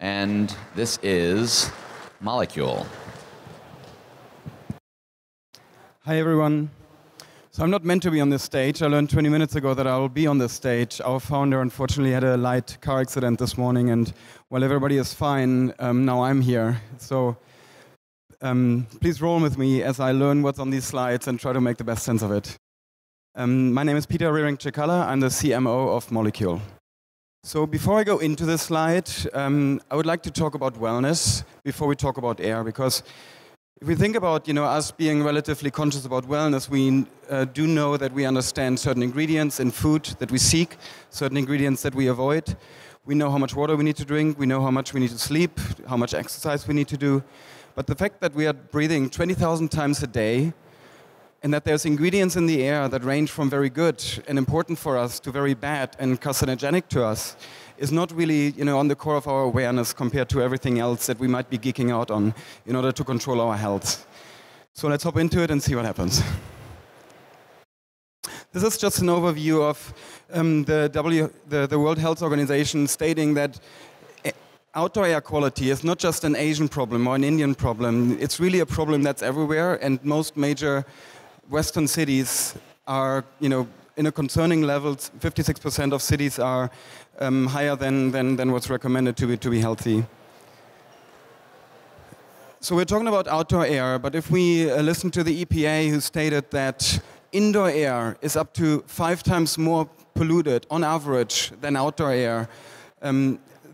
and this is Molekule. Hi, everyone. So I'm not meant to be on this stage. I learned 20 minutes ago that I will be on this stage. Our founder, unfortunately, had a light car accident this morning, and while everybody is fine, now I'm here. So please roll with me as I learn what's on these slides and try to make the best sense of it. My name is Peter Riering-Cekala. I'm the CMO of Molekule. So before I go into this slide, I would like to talk about wellness before we talk about air, because if we think about us being relatively conscious about wellness, we do know that we understand certain ingredients in food that we seek, certain ingredients that we avoid. We know how much water we need to drink, we know how much we need to sleep, how much exercise we need to do. But the fact that we are breathing 20,000 times a day, and that there's ingredients in the air that range from very good and important for us to very bad and carcinogenic to us, is not really on the core of our awareness compared to everything else that we might be geeking out on in order to control our health. So let's hop into it and see what happens. This is just an overview of the World Health Organization stating that outdoor air quality is not just an Asian problem or an Indian problem. It's really a problem that's everywhere, and most major Western cities are, in a concerning level. 56% of cities are higher than what's recommended to be healthy. So we're talking about outdoor air, but if we listen to the EPA, who stated that indoor air is up to 5 times more polluted on average than outdoor air,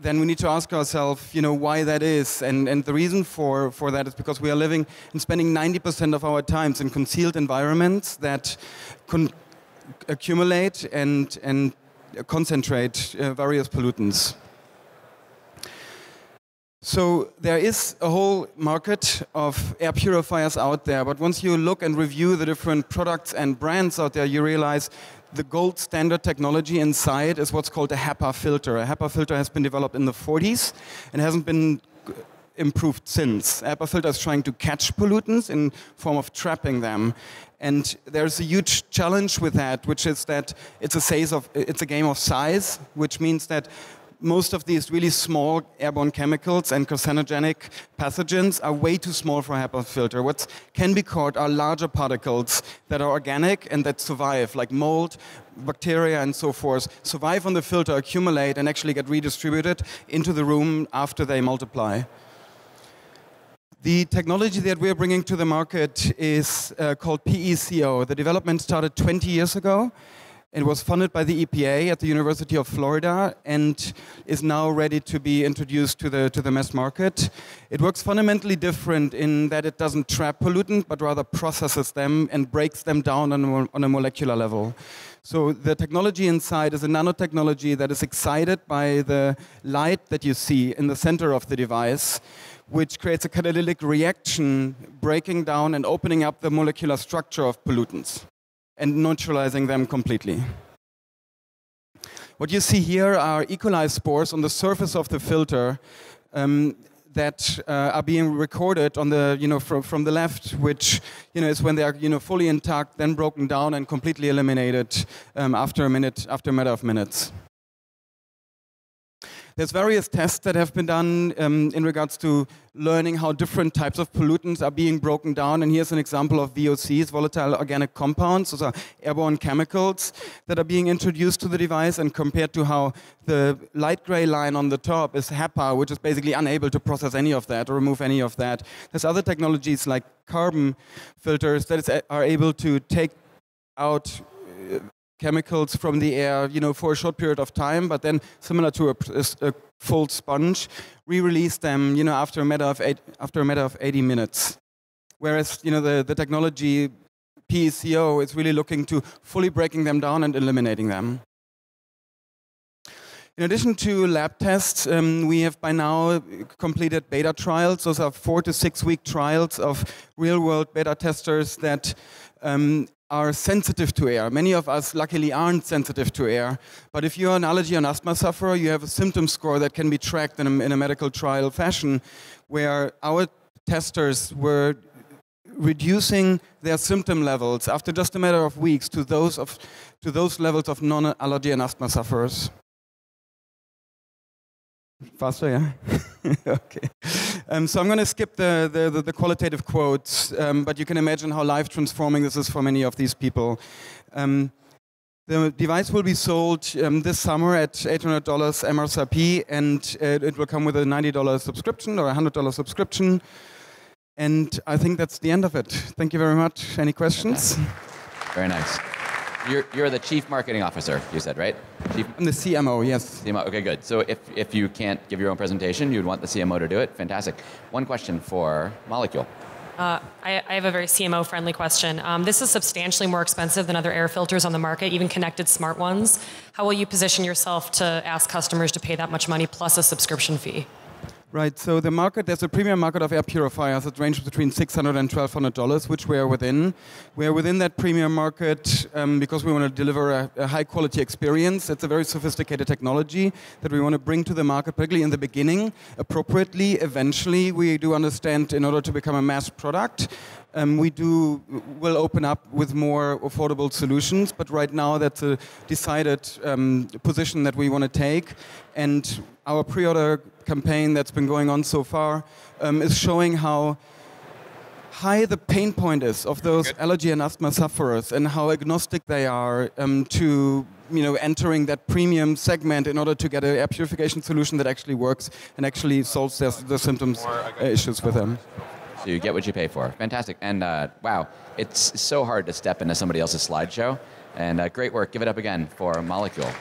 then we need to ask ourselves, why that is. And the reason for that is because we are living and spending 90% of our times in concealed environments that accumulate and concentrate various pollutants. So there is a whole market of air purifiers out there, but once you look and review the different products and brands out there, you realize the gold standard technology inside is what's called a HEPA filter. A HEPA filter has been developed in the 40s and hasn't been improved since. A HEPA filter is trying to catch pollutants in form of trapping them. And there's a huge challenge with that, which is that it's a game of size, which means that most of these really small airborne chemicals and carcinogenic pathogens are way too small for a HEPA filter. What can be caught are larger particles that are organic and that survive, like mold, bacteria, and so forth, survive on the filter, accumulate, and actually get redistributed into the room after they multiply. The technology that we're bringing to the market is called PECO. The development started 20 years ago. It was funded by the EPA at the University of Florida and is now ready to be introduced to the mass market. It works fundamentally different in that it doesn't trap pollutant, but rather processes them and breaks them down on a molecular level. So the technology inside is a nanotechnology that is excited by the light that you see in the center of the device, which creates a catalytic reaction, breaking down and opening up the molecular structure of pollutants and neutralizing them completely. What you see here are E. coli spores on the surface of the filter that are being recorded on the, from the left, which is when they are fully intact, then broken down and completely eliminated after a matter of minutes. There's various tests that have been done in regards to learning how different types of pollutants are being broken down. And here's an example of VOCs, volatile organic compounds. Those are airborne chemicals that are being introduced to the device, and compared to how the light gray line on the top is HEPA, which is basically unable to process any of that or remove any of that. There's other technologies like carbon filters that are able to take out chemicals from the air, for a short period of time, but then, similar to a full sponge, re-release them, after a matter of 80 minutes. Whereas, the technology PECO is really looking to fully breaking them down and eliminating them. In addition to lab tests, we have by now completed beta trials. Those are 4 to 6 week trials of real-world beta testers that are sensitive to air. Many of us, luckily, aren't sensitive to air. But if you're an allergy and asthma sufferer, you have a symptom score that can be tracked in a medical trial fashion, where our testers were reducing their symptom levels after just a matter of weeks to those levels of non-allergy and asthma sufferers. Faster, yeah? Okay. So I'm going to skip the qualitative quotes, but you can imagine how life-transforming this is for many of these people. The device will be sold this summer at $800 MSRP, and it will come with a $90 subscription or a $100 subscription. And I think that's the end of it. Thank you very much. Any questions? Very nice. You're the Chief Marketing Officer, you said, right? I'm the CMO, yes. CMO, okay, good. So if you can't give your own presentation, you'd want the CMO to do it. Fantastic. One question for Molekule. I have a very CMO-friendly question. This is substantially more expensive than other air filters on the market, even connected smart ones. How will you position yourself to ask customers to pay that much money plus a subscription fee? Right, so the market, there's a premium market of air purifiers that range between $600 and $1,200, which we are within. We are within that premium market because we want to deliver a high quality experience. It's a very sophisticated technology that we want to bring to the market, particularly in the beginning, appropriately. Eventually, we do understand in order to become a mass product, will open up with more affordable solutions, but right now that's a decided position that we want to take. And our pre-order campaign that's been going on so far is showing how high the pain point is of those allergy and asthma sufferers and how agnostic they are to entering that premium segment in order to get an air purification solution that actually works and actually solves the symptoms issues with them. So you get what you pay for. Fantastic. And wow, it's so hard to step into somebody else's slideshow. And great work. Give it up again for Molekule.